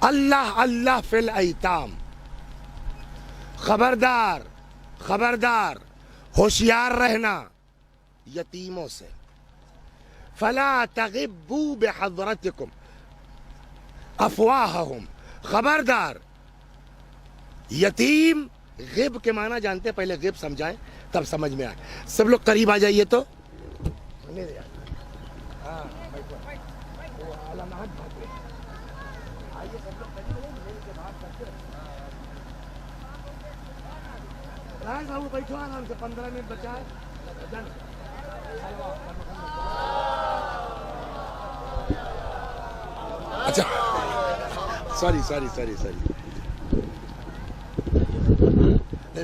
اللہ اللہ فی الایتام، خبردار خبردار ہوشیار رہنا یتیموں سے. فلا تغبوا بحضرتکم افواہہم، خبردار. یتیم غب کے معنی جانتے ہیں؟ پہلے غب سمجھائیں تب سمجھ میں آئے. سب لوگ قریب آ جائیے تو. بیٹھو آرام سے، 15 منٹ بچا ہے. اچھا سوری سوری سوری سوری،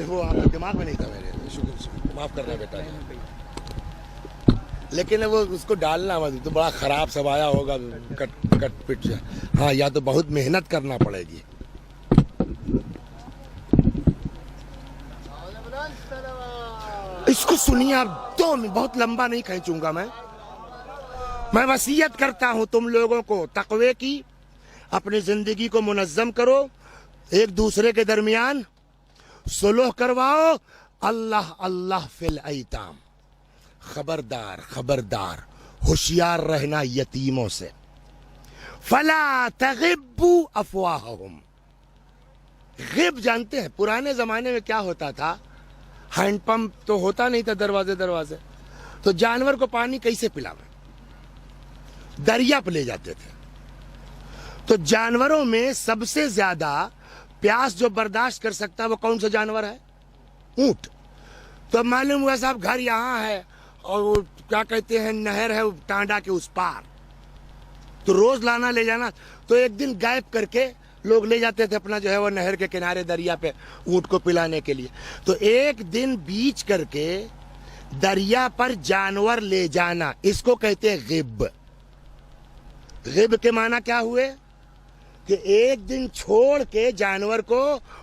وہ آپ کے دماغ میں نہیں تھا میرے. شکر معاف کرنا بیٹا. لیکن وہ اس کو ڈالنا تو بڑا خراب سب آیا ہوگا، کٹ پٹ. ہاں، یا تو بہت محنت کرنا پڑے گی. اس کو سنیے آپ، تو بہت لمبا نہیں کھینچوں گا. میں وصیت کرتا ہوں تم لوگوں کو تقوی کی. اپنی زندگی کو منظم کرو، ایک دوسرے کے درمیان صلح کرواؤ. اللہ اللہ فی الایتام، خبردار خبردار ہوشیار رہنا یتیموں سے. فلا تغبوا افواہہم، غب جانتے ہیں پرانے زمانے میں کیا ہوتا تھا؟ ہینڈ پمپ تو ہوتا نہیں تھا دروازے دروازے، تو جانور کو پانی کیسے پلاویں؟ دریا پہ لے جاتے تھے. تو جانوروں میں سب سے زیادہ پیاس جو برداشت کر سکتا ہے وہ کون سا جانور ہے؟ اونٹ. تو معلوم ہوا صاحب گھر یہاں ہے اور وہ کیا کہتے ہیں نہر ہے ٹانڈا کے اس پار، تو روز لانا لے جانا. تو ایک دن غائب کر کے لوگ لے جاتے تھے اپنا جو ہے وہ نہر کے کنارے دریا پہ اونٹ کو پلانے کے لیے. تو ایک دن بیچ کر کے دریا پر جانور لے جانا، اس کو کہتے ہیں غب. غب کے معنی کیا ہوئے؟ کہ ایک دن چھوڑ کے جانور کو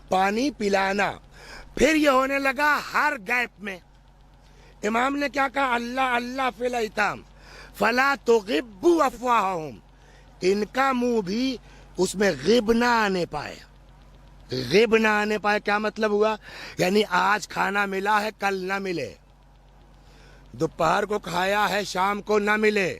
پانی پلانا. پھر یہ ہونے لگا ہر گیپ میں. امام نے کیا کہا؟ اللہ اللہ فی الایتام فلا تغبوا افواہہم. ان کا منہ بھی اس میں غب نہ آنے پائے. غب نہ آنے پائے کیا مطلب ہوا؟ یعنی آج کھانا ملا ہے کل نہ ملے، دوپہر کو کھایا ہے شام کو نہ ملے،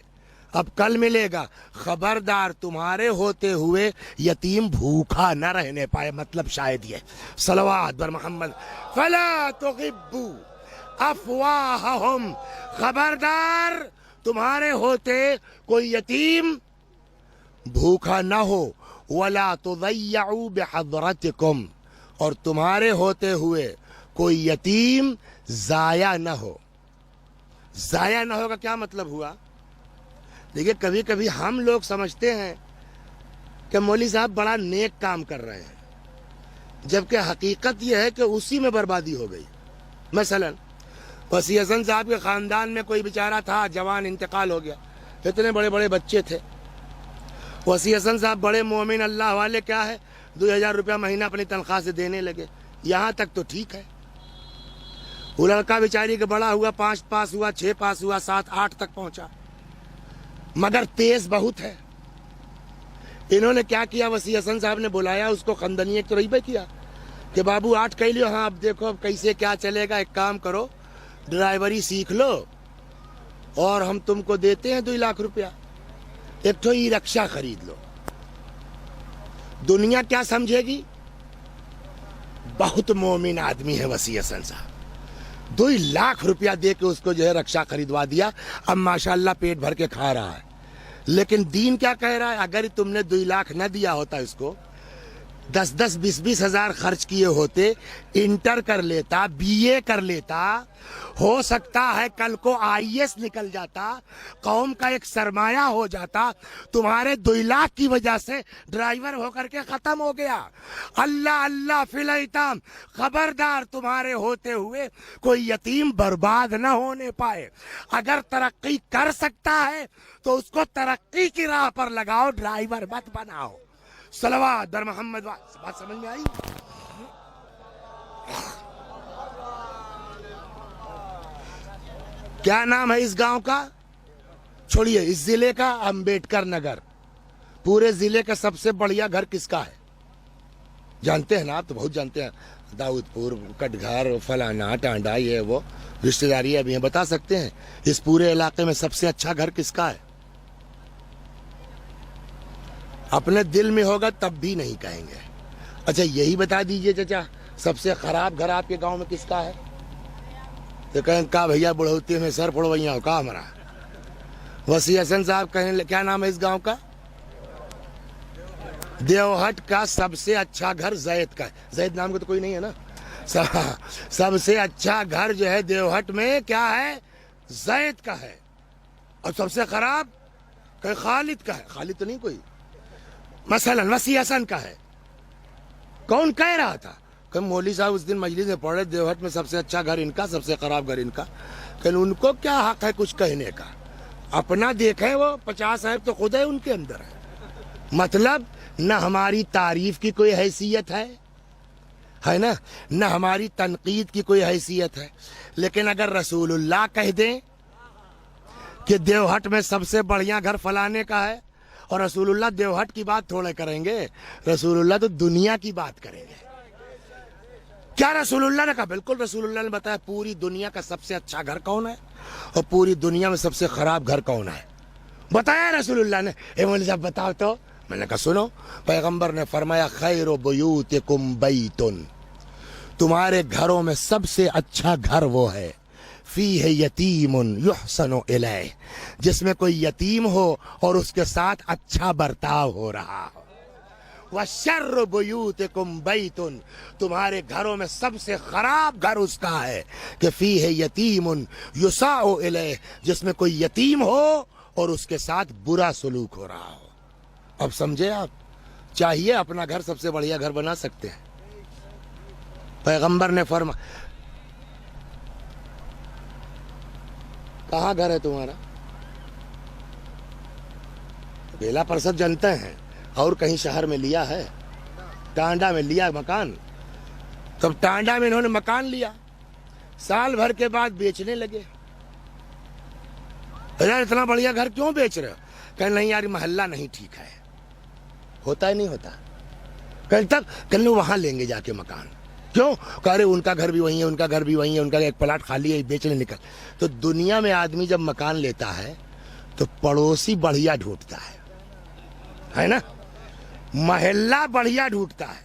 اب کل ملے گا. خبردار تمہارے ہوتے ہوئے یتیم بھوکا نہ رہنے پائے. مطلب شاید یہ صلوات بر محمد. فلا تغبوا افواہہم، خبردار تمہارے ہوتے کوئی یتیم بھوکا نہ ہو. ولا تضیعوا بحضرتکم، اور تمہارے ہوتے ہوئے کوئی یتیم ضائع نہ ہو. ضائع نہ ہوگا کیا مطلب ہوا؟ دیکھیے کبھی کبھی ہم لوگ سمجھتے ہیں کہ مولوی صاحب بڑا نیک کام کر رہے ہیں، جبکہ حقیقت یہ ہے کہ اسی میں بربادی ہو گئی. مثلا وسیع حسن صاحب کے خاندان میں کوئی بیچارہ تھا، جوان انتقال ہو گیا، اتنے بڑے بڑے بچے تھے. وسیع حسن صاحب بڑے مومن اللہ والے، کیا ہے 2000 روپیہ مہینہ اپنی تنخواہ سے دینے لگے. یہاں تک تو ٹھیک ہے. وہ لڑکا بیچاری کے بڑا ہوا، 5 پاس ہوا، 6 پاس ہوا، 7 8 تک پہنچا، مگر تیز بہت ہے. انہوں نے کیا کیا؟ وسیع حسن صاحب نے بلایا اس کو، خندنی ایک تجربہ کیا کہ بابو 8 کہہ لیو، ہاں اب دیکھو اب کیسے کیا چلے گا. ایک کام کرو، ڈرائیوری سیکھ لو اور ہم تم کو دیتے ہیں 2 لاکھ روپیہ، ایک تو ای رکشہ خرید لو. دنیا کیا سمجھے گی؟ بہت مومن آدمی ہے وسیع حسن صاحب. 2 لاکھ روپیہ دے کے اس کو جو ہے رکشہ خریدوا دیا. اب ماشاءاللہ پیٹ بھر کے کھا رہا ہے. لیکن دین کیا کہہ رہا ہے؟ اگر تم نے 2 لاکھ نہ دیا ہوتا اس کو، 10 20 ہزار خرچ کیے ہوتے، انٹر کر لیتا، BA کر لیتا، ہو سکتا ہے کل کو IAS نکل جاتا، قوم کا ایک سرمایہ ہو جاتا. تمہارے 2 لاکھ کی وجہ سے ڈرائیور ہو کر کے ختم ہو گیا. اللہ اللہ فی الایتام، خبردار تمہارے ہوتے ہوئے کوئی یتیم برباد نہ ہونے پائے. اگر ترقی کر سکتا ہے تو اس کو ترقی کی راہ پر لگاؤ، ڈرائیور مت بناؤ. صلوات در محمد. بات سمجھ میں آئی؟ کیا نام ہے اس گاؤں کا؟ چھوڑیے، اس ضلع کا امبیڈکر نگر. پورے ضلع کا سب سے بڑھیا گھر کس کا ہے؟ جانتے ہیں نا آپ تو بہت جانتے ہیں. داؤد پور, کٹگھر, فلانا ٹانڈا, یہ وہ رشتہ داری ابھی ہیں. بتا سکتے ہیں اس پورے علاقے میں سب سے اچھا گھر کس کا ہے؟ اپنے دل میں ہوگا تب بھی نہیں کہیں گے. اچھا یہی بتا دیجئے چچا, سب سے خراب گھر آپ کے گاؤں میں کس کا ہے؟ تو کہیں کا بھیا بڑھوتی میں سر پڑوئیاں ہو کا ہمارا. وسیع حسن صاحب کہیں کیا نام ہے اس گاؤں کا؟ دیوہٹ کا سب سے اچھا گھر زید کا ہے. زید نام کا تو کوئی نہیں ہے نا. سب سے اچھا گھر جو ہے دیوہٹ میں کیا ہے؟ زید کا ہے. اور سب سے خراب کہ خالد کا ہے. خالد تو نہیں کوئی. مثلا وسیع حسن کا ہے. کون کہہ رہا تھا کہ مولوی صاحب اس دن مجلس میں پڑھ رہے دیوہٹ میں سب سے اچھا گھر ان کا, سب سے خراب گھر ان کا. کہ ان کو کیا حق ہے کچھ کہنے کا؟ اپنا دیکھیں, وہ 50 صاحب تو خود ہے ان کے اندر ہے. مطلب نہ ہماری تعریف کی کوئی حیثیت ہے نا, نہ ہماری تنقید کی کوئی حیثیت ہے. لیکن اگر رسول اللہ کہہ دیں کہ دیوہٹ میں سب سے بڑھیا گھر فلانے کا ہے, اور رسول اللہ دیوہٹ کی بات تھوڑے کریں گے, رسول اللہ تو دنیا کی بات کریں گے. کیا رسول اللہ نے کہا؟ بالکل رسول اللہ نے بتایا پوری دنیا کا سب سے اچھا گھر کون ہے اور پوری دنیا میں سب سے خراب گھر کون ہے. بتایا رسول اللہ نے. اے مولوی صاحب بتاؤ تو. میں نے کہا سنو, پیغمبر نے فرمایا خیر بیوتکم بیتن, تمہارے گھروں میں سب سے اچھا گھر وہ ہے فیہ یتیم یحسن الیہ, جس میں کوئی یتیم ہو اور اس کے ساتھ اچھا برتاؤ ہو رہا ہو. وشر بیوتکم بیتن, تمہارے گھروں میں سب سے خراب گھر اس کا ہے کہ فیہ یتیم یساء الیہ, جس میں کوئی یتیم ہو اور اس کے ساتھ برا سلوک ہو رہا ہو. اب سمجھے آپ, چاہیے اپنا گھر سب سے بڑھیا گھر بنا سکتے ہیں. پیغمبر نے فرمایا, کہاں گھر ہے تمہارا؟ بیلا پرسد جانتے ہیں, اور کہیں شہر میں لیا ہے؟ ٹانڈا میں لیا مکان. تب ٹانڈا میں انہوں نے مکان لیا, سال بھر کے بعد بیچنے لگے. یار اتنا بڑھیا گھر کیوں بیچ رہے ہو؟ کہ نہیں یار محلہ نہیں ٹھیک ہے. ہوتا ہی نہیں ہوتا. کل وہاں لیں گے جا کے مکان. کیوں؟ کہہ رہے ان کا گھر بھی وہیں ہے, ان کا گھر بھی وہیں ہے, ان کا ایک پلاٹ خالی ہے, بیچنے نکل. تو دنیا میں آدمی جب مکان لیتا ہے تو پڑوسی بڑھیا ڈھونڈتا ہے نا, محلہ بڑھیا ڈھونڈتا ہے.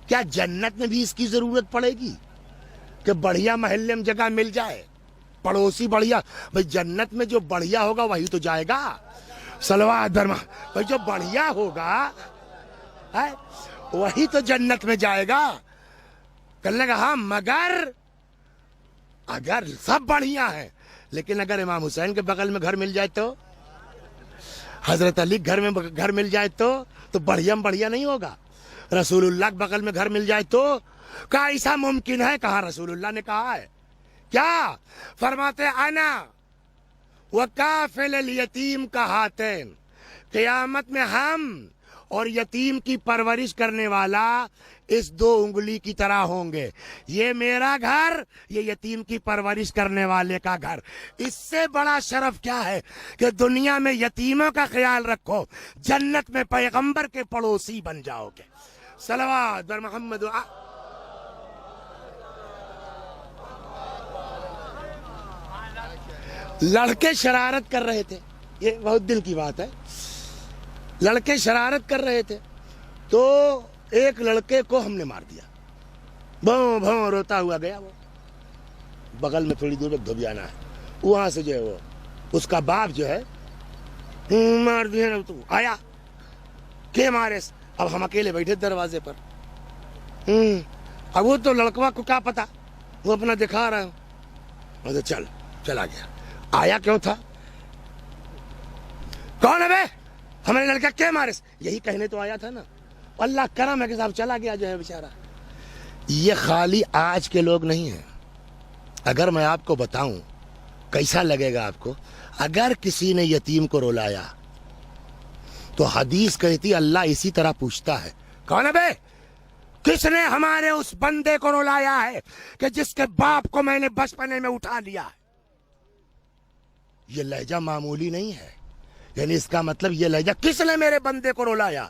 کیا جنت میں بھی اس کی ضرورت پڑے گی کہ بڑھیا محلے میں جگہ مل جائے, پڑوسی بڑھیا؟ بھائی جنت میں جو بڑھیا ہوگا وہی تو جائے گا. صلوات برما, بھائی جو بڑھیا ہوگا وہی تو جنت میں جائے گا. کہنے لگا ہاں مگر اگر سب بڑھیا ہے, لیکن اگر امام حسین کے بغل میں گھر مل جائے تو, حضرت علی گھر میں گھر مل جائے تو بڑھیا بڑھیا نہیں ہوگا. رسول اللہ کے بغل میں گھر مل جائے تو کہا ایسا ممکن ہے؟ کہا رسول اللہ نے کہا ہے. کیا فرماتے؟ انا وکافل الیتیم کا ہاتین, قیامت میں ہم اور یتیم کی پرورش کرنے والا اس 2 انگلی کی طرح ہوں گے. یہ میرا گھر, یہ یتیم کی پرورش کرنے والے کا گھر. اس سے بڑا شرف کیا ہے کہ دنیا میں یتیموں کا خیال رکھو, جنت میں پیغمبر کے پڑوسی بن جاؤ گے. صلوات بر محمد. لڑکے شرارت کر رہے تھے, یہ بہت دل کی بات ہے. لڑکے شرارت کر رہے تھے تو ایک لڑکے کو ہم نے مار دیا. بھوں بھوں روتا ہوا گیا. وہ بغل میں تھوڑی دور میں دھوبیانہ ہے, وہاں سے جو ہے وہ اس کا باپ جو ہے مار دیا. تو آیا کہ مارے. اب ہم اکیلے بیٹھے دروازے پر. اب وہ تو لڑکوا کو کیا پتا, وہ اپنا دکھا رہا ہوں. چلا گیا. آیا کیوں تھا؟ کون ہے بے ہمارے لڑکا کیا مارے؟ یہی کہنے تو آیا تھا نا. اللہ کرم ہے کہ صاحب چلا گیا جو ہے بیچارہ. یہ خالی آج کے لوگ نہیں ہیں. اگر میں آپ کو بتاؤں کیسا لگے گا آپ کو, اگر کسی نے یتیم کو رلایا تو حدیث کہتی اللہ اسی طرح پوچھتا ہے, کون ہے بے کس نے ہمارے اس بندے کو رلایا ہے کہ جس کے باپ کو میں نے بچپنے میں اٹھا لیا ہے. یہ لہجہ معمولی نہیں ہے, یعنی اس کا مطلب یہ لہجہ کس نے میرے بندے کو رلایا؟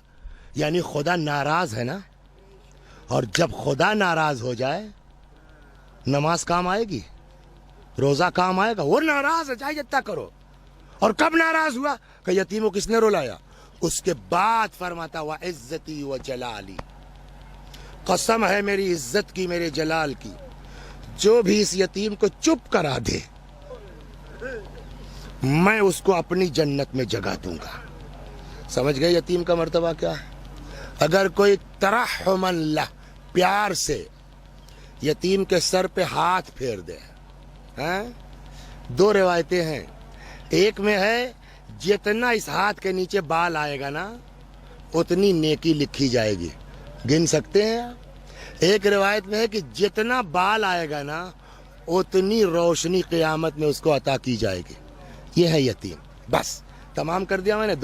یعنی خدا ناراض ہے نا. اور جب خدا ناراض ہو جائے نماز کام آئے گی؟ روزہ کام آئے گا؟ وہ ناراض ہے، چاہے جتنا کرو. اور کب ناراض ہوا کہ یتیم کو کس نے رلایا؟ اس کے بعد فرماتا ہوا عزتی و جلالی، قسم ہے میری عزت کی، میرے جلال کی، جو بھی اس یتیم کو چپ کرا دے میں اس کو اپنی جنت میں جگہ دوں گا. سمجھ گئے یتیم کا مرتبہ کیا ہے؟ اگر کوئی ترحما لہ، پیار سے یتیم کے سر پہ ہاتھ پھیر دے. دو روایتیں ہیں، ایک میں ہے جتنا اس ہاتھ کے نیچے بال آئے گا نا اتنی نیکی لکھی جائے گی، گن سکتے ہیں. ایک روایت میں ہے کہ جتنا بال آئے گا نا اتنی روشنی قیامت میں اس کو عطا کی جائے گی. یہ ہے یتیم. بس تمام کر دیا میں نے.